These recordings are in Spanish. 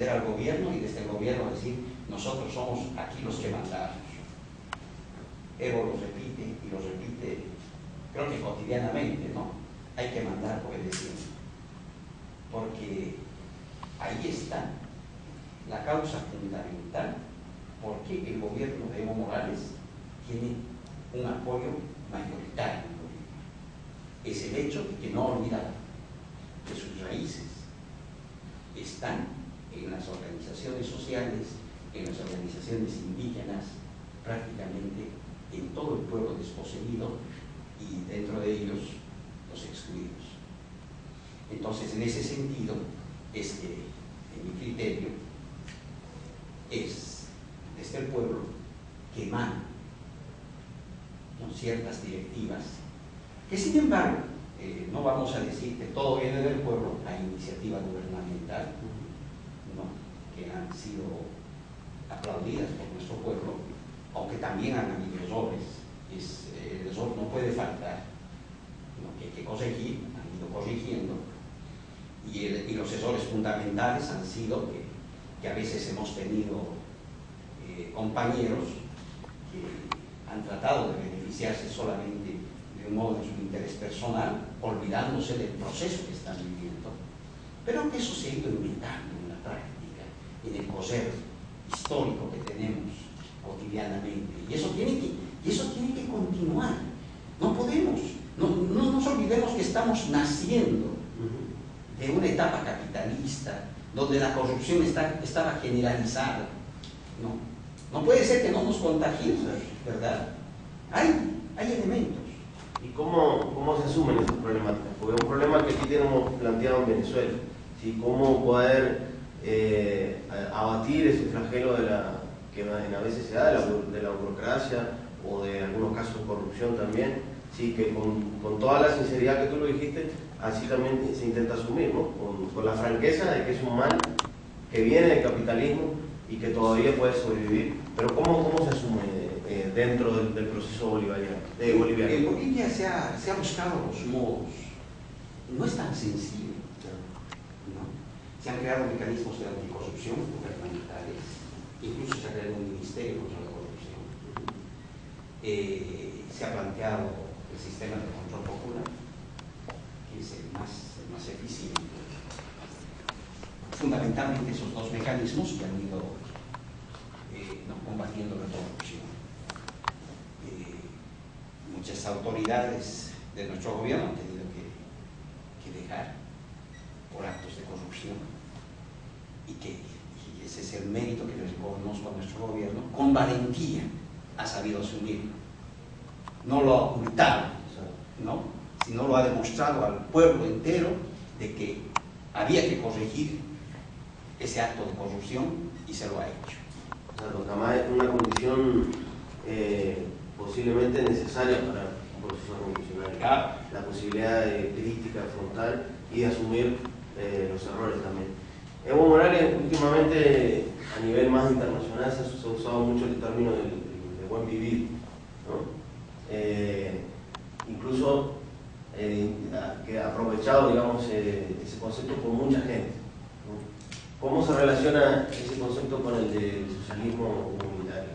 al gobierno y desde el gobierno decir nosotros somos aquí los que mandamos. Evo lo repite y lo repite, creo que cotidianamente, ¿no? Hay que mandar obedeciendo, porque ahí está la causa fundamental por qué el gobierno de Evo Morales tiene un apoyo mayoritario en Bolivia. Es el hecho de que no olvida que sus raíces están en las organizaciones sociales, en las organizaciones indígenas, prácticamente en todo el pueblo desposeído y dentro de ellos los excluidos. Entonces, en ese sentido, es que, en mi criterio, es desde el pueblo que emana, ¿no?, ciertas directivas que, sin embargo, no vamos a decir que todo viene del pueblo. Hay iniciativa gubernamental, ¿no?, que han sido aplaudidas por nuestro pueblo, aunque también han habido errores. El error no puede faltar, ¿no?, que hay que corregir, han ido corrigiendo, y los errores fundamentales han sido que a veces hemos tenido compañeros que han tratado de beneficiarse solamente de un modo de su interés personal, olvidándose del proceso que están viviendo, pero que eso se ha ido inventando en la práctica, en el coser histórico que tenemos cotidianamente, y eso tiene que continuar. No podemos, no nos olvidemos que estamos naciendo de una etapa capitalista donde la corrupción estaba generalizada. No puede ser que no nos contagiemos, ¿verdad? Hay elementos. ¿Y cómo se asumen esas problemáticas? Porque es un problema que aquí tenemos planteado en Venezuela. ¿Sí? ¿Cómo poder abatir ese flagelo que a veces se da de la burocracia o de algunos casos de corrupción también? Sí, que con toda la sinceridad que tú lo dijiste, así también se intenta asumir, ¿no? Con la franqueza de que es un mal que viene del capitalismo y que todavía puede sobrevivir. Pero ¿cómo se asume dentro del proceso bolivariano? En Bolivia se ha buscado los modos. No es tan sencillo, ¿no? Se han creado mecanismos de anticorrupción gubernamentales, incluso se ha creado un ministerio contra la corrupción. Se ha planteado el sistema de control popular, que es el más eficiente. Fundamentalmente esos dos mecanismos que han ido combatiendo la corrupción. Muchas autoridades de nuestro gobierno han tenido que dejar por actos de corrupción, y ese es el mérito que le reconozco a nuestro gobierno. Con valentía ha sabido asumirlo, no lo ha ocultado, ¿no?, sino lo ha demostrado al pueblo entero de que había que corregir ese acto de corrupción, y se lo ha hecho. O sea, Tocamá es una condición posiblemente necesaria para un proceso revolucionario. Claro. La posibilidad de crítica frontal y de asumir los errores también. Evo Morales, últimamente, a nivel más internacional, se ha usado mucho el término de buen vivir, ¿no? Incluso que ha aprovechado, digamos, ese concepto por mucha gente, ¿no? ¿Cómo se relaciona ese concepto con el del socialismo comunitario?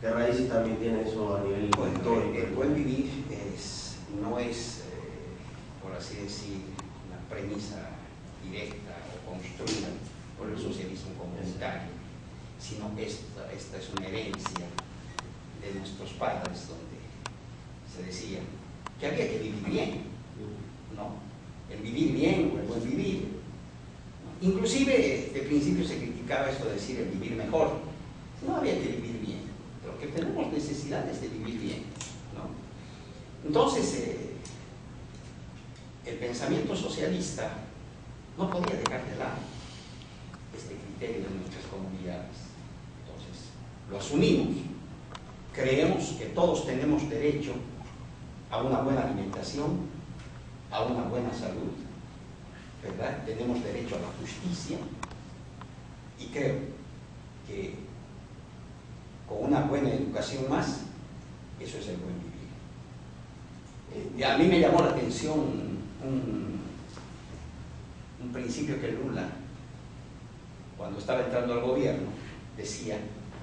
¿Qué raíces también tiene eso a nivel histórico? El buen vivir no es, por así decir, una premisa directa o construida por el socialismo comunitario, sino esta es una herencia de nuestros padres, donde se decía que había que vivir bien, ¿no? El vivir bien o el buen vivir, ¿no? Inclusive, de principio se criticaba esto de decir el vivir mejor. No había que vivir bien, pero que tenemos necesidades de vivir bien, ¿no? Entonces, el pensamiento socialista no podía dejar de lado este criterio de nuestras comunidades. Entonces, lo asumimos. Creemos que todos tenemos derecho a una buena alimentación, a una buena salud, ¿verdad? Tenemos derecho a la justicia, y creo que con una buena educación más, eso es el buen vivir. A mí me llamó la atención un principio que Lula cuando estaba entrando al gobierno, decía,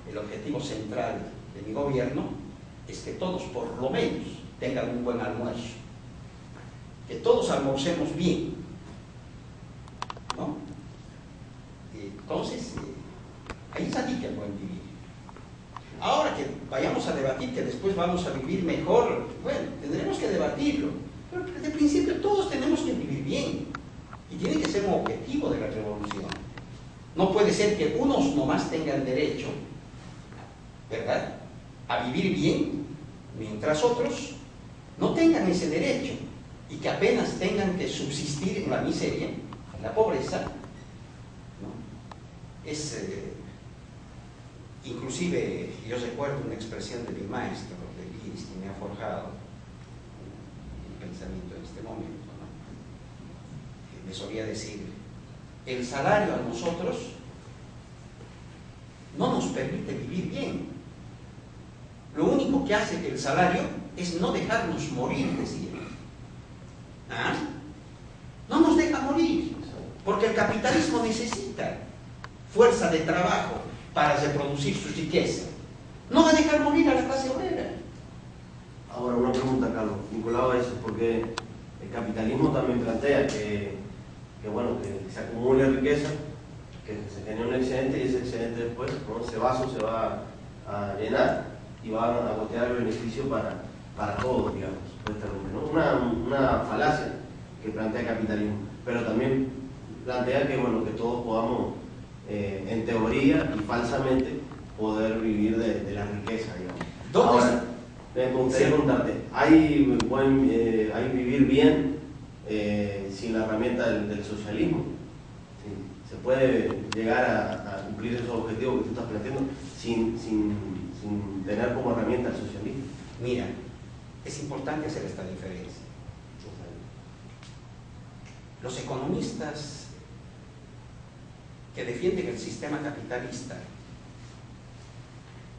el objetivo central de mi gobierno es que todos por lo menos tengan un buen almuerzo, que todos almorcemos bien, ¿no? Entonces, ahí radica el buen vivir. Ahora que vayamos a debatir que después vamos a vivir mejor, bueno, tendremos que debatirlo, pero desde el principio todos tenemos que vivir bien, y tiene que ser un objetivo de la revolución. No puede ser que unos nomás tengan derecho, ¿verdad?, a vivir bien, mientras otros no tengan ese derecho y que apenas tengan que subsistir en la miseria, en la pobreza, ¿no? Inclusive yo recuerdo una expresión de mi maestro, de Liris, que me ha forjado el pensamiento en este momento, ¿no? Me solía decir, el salario a nosotros no nos permite vivir bien. Lo único que hace que el salario es no dejarnos morir, decía. ¿Ah? No nos deja morir, porque el capitalismo necesita fuerza de trabajo para reproducir su riqueza. No va a dejar morir a la clase obrera. Ahora, una pregunta, Carlos, vinculado a eso, porque el capitalismo también plantea que se acumule riqueza, que se genere un excedente y ese excedente después, ¿no?, ese vaso se va a llenar y va a gotear el beneficio para todos, digamos, ¿no? Una falacia que plantea el capitalismo, pero también plantea que todos podamos, en teoría y falsamente, poder vivir de la riqueza, digamos. Ahora, me gustaría preguntarte, ¿hay vivir bien sin la herramienta del socialismo? ¿Sí? ¿Se puede llegar a cumplir esos objetivos que tú estás planteando sin tener como herramienta el socialismo? Mira, es importante hacer esta diferencia. Los economistas que defienden el sistema capitalista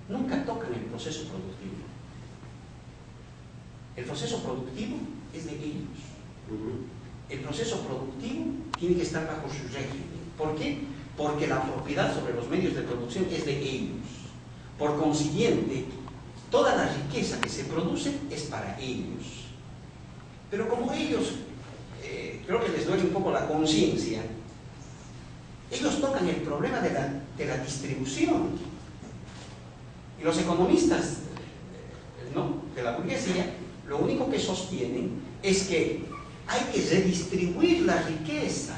nunca tocan el proceso productivo. El proceso productivo es de ellos. El proceso productivo tiene que estar bajo su régimen. ¿Por qué? Porque la propiedad sobre los medios de producción es de ellos. Por consiguiente, toda la riqueza que se produce es para ellos. Pero como ellos, creo que les duele un poco la conciencia, ellos tocan el problema de la distribución. Y los economistas de la burguesía, lo único que sostienen es que hay que redistribuir la riqueza.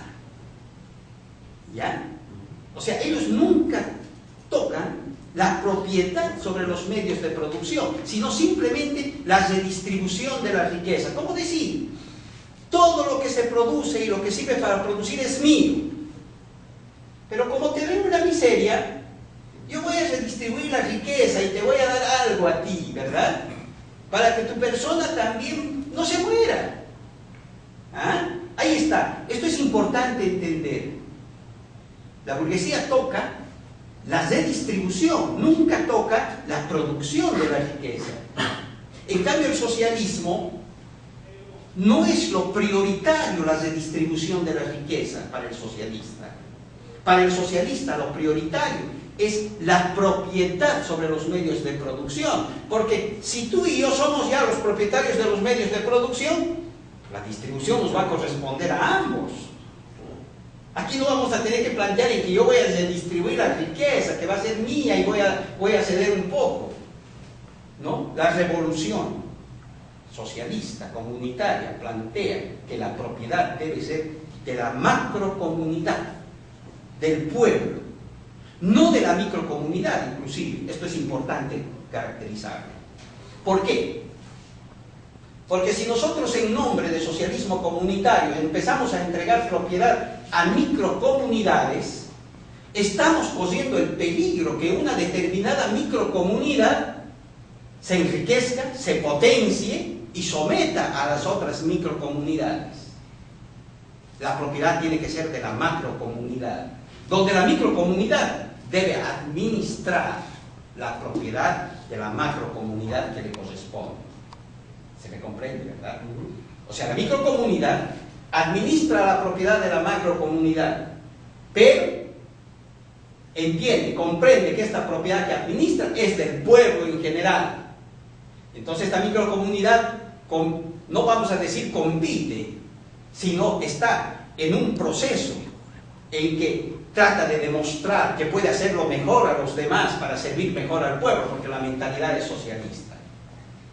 ¿Ya? O sea, ellos nunca tocan la propiedad sobre los medios de producción, sino simplemente la redistribución de la riqueza. ¿Cómo decir? Todo lo que se produce y lo que sirve para producir es mío. Pero como te veo en la miseria, yo voy a redistribuir la riqueza y te voy a dar algo a ti, ¿verdad? Para que tu persona también no se muera. ¿Ah? Ahí está. Esto es importante entender. La burguesía toca la redistribución, nunca toca la producción de la riqueza. En cambio, el socialismo no es lo prioritario, la redistribución de la riqueza para el socialista. Para el socialista lo prioritario es la propiedad sobre los medios de producción, porque si tú y yo somos ya los propietarios de los medios de producción, la distribución nos va a corresponder a ambos. Aquí no vamos a tener que plantear en que yo voy a redistribuir la riqueza, que va a ser mía y voy a ceder un poco. ¿No? La revolución socialista, comunitaria, plantea que la propiedad debe ser de la macrocomunidad, del pueblo, no de la microcomunidad, inclusive. Esto es importante caracterizarlo. ¿Por qué? Porque si nosotros en nombre de socialismo comunitario empezamos a entregar propiedad a microcomunidades, estamos corriendo el peligro que una determinada microcomunidad se enriquezca, se potencie y someta a las otras microcomunidades. La propiedad tiene que ser de la macrocomunidad, donde la microcomunidad debe administrar la propiedad de la macrocomunidad que le corresponde. ¿Se me comprende, verdad? O sea, la microcomunidad administra la propiedad de la macrocomunidad, pero entiende, comprende que esta propiedad que administra es del pueblo en general. Entonces esta microcomunidad, no vamos a decir compite, sino está en un proceso en que trata de demostrar que puede hacerlo mejor a los demás para servir mejor al pueblo, porque la mentalidad es socialista.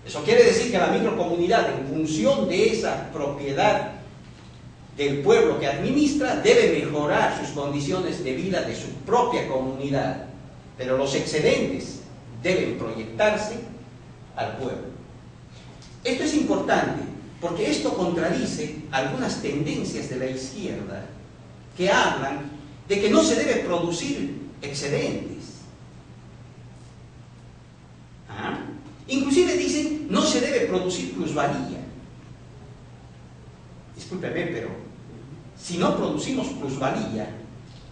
Eso quiere decir que la microcomunidad, en función de esa propiedad del pueblo que administra, debe mejorar sus condiciones de vida de su propia comunidad, pero los excedentes deben proyectarse al pueblo. Esto es importante porque esto contradice algunas tendencias de la izquierda que hablan de que no se debe producir excedentes. Inclusive dicen no se debe producir plusvalía. Discúlpeme, pero si no producimos plusvalía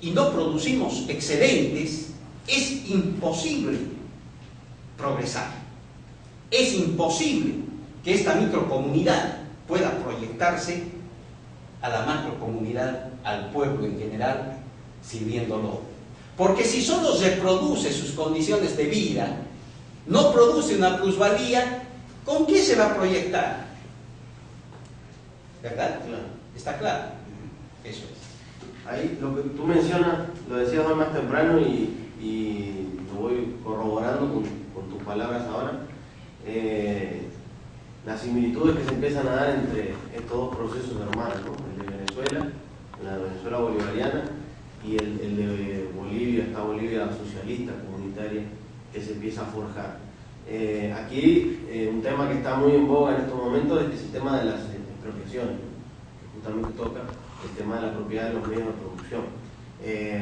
y no producimos excedentes, es imposible progresar. Es imposible que esta microcomunidad pueda proyectarse a la macrocomunidad, al pueblo en general, sirviéndolo. Porque si solo reproduce sus condiciones de vida, no produce una plusvalía, ¿con qué se va a proyectar? ¿Verdad? Claro. ¿Está claro? Eso es. Ahí lo que tú mencionas, lo decías hoy más temprano y lo voy corroborando con tus palabras ahora. Las similitudes que se empiezan a dar entre estos dos procesos hermanos, ¿no? El de Venezuela, la Venezuela bolivariana, y el de Bolivia, esta Bolivia socialista, comunitaria, que se empieza a forjar. Aquí un tema que está muy en boga en estos momentos es el tema de las expropiaciones, que justamente toca el tema de la propiedad de los medios de producción.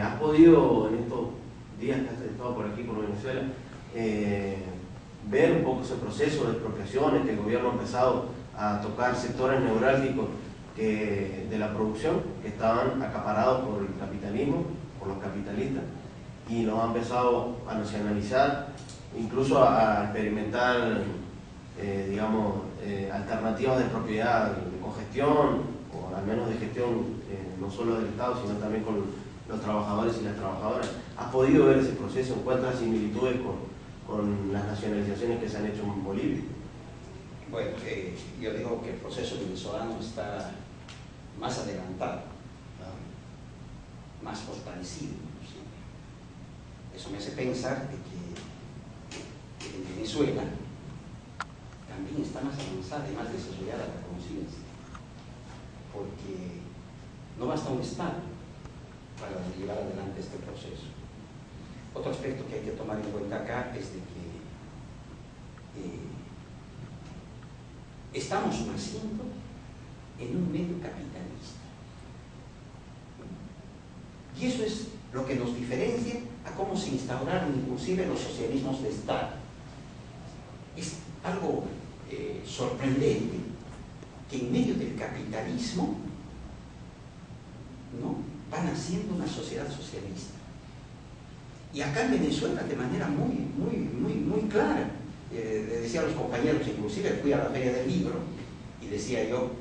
¿Has podido en estos días que has estado por aquí, por Venezuela, ver un poco ese proceso de expropiaciones, que el gobierno ha empezado a tocar sectores neurálgicos de la producción que estaban acaparados por el capitalismo, por los capitalistas, y nos ha empezado a nacionalizar, incluso a experimentar, digamos, alternativas de propiedad, de cogestión, o al menos de gestión, no solo del Estado, sino también con los trabajadores y las trabajadoras? ¿Has podido ver ese proceso? ¿Encuentras similitudes con las nacionalizaciones que se han hecho en Bolivia? Bueno, yo digo que el proceso venezolano está más adelantado, más fortalecido. ¿Sí? Eso me hace pensar de que en Venezuela también está más avanzada y más desarrollada la conciencia, porque no basta un Estado para llevar adelante este proceso. Otro aspecto que hay que tomar en cuenta acá es de que estamos naciendo en un medio capitalista. Y eso es lo que nos diferencia a cómo se instauraron inclusive los socialismos de Estado. Es algo sorprendente que en medio del capitalismo, ¿no?, va naciendo una sociedad socialista. Y acá en Venezuela de manera muy clara. Le decía a los compañeros, inclusive fui a la Feria del Libro y decía yo,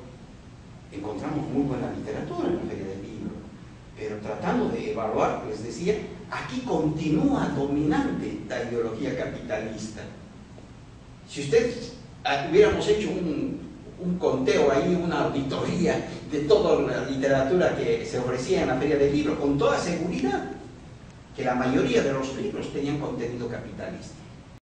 encontramos muy buena literatura en la Feria del Libro, pero tratando de evaluar, les decía, aquí continúa dominante la ideología capitalista. Si ustedes hubiéramos hecho un conteo ahí, una auditoría de toda la literatura que se ofrecía en la Feria del Libro, con toda seguridad que la mayoría de los libros tenían contenido capitalista.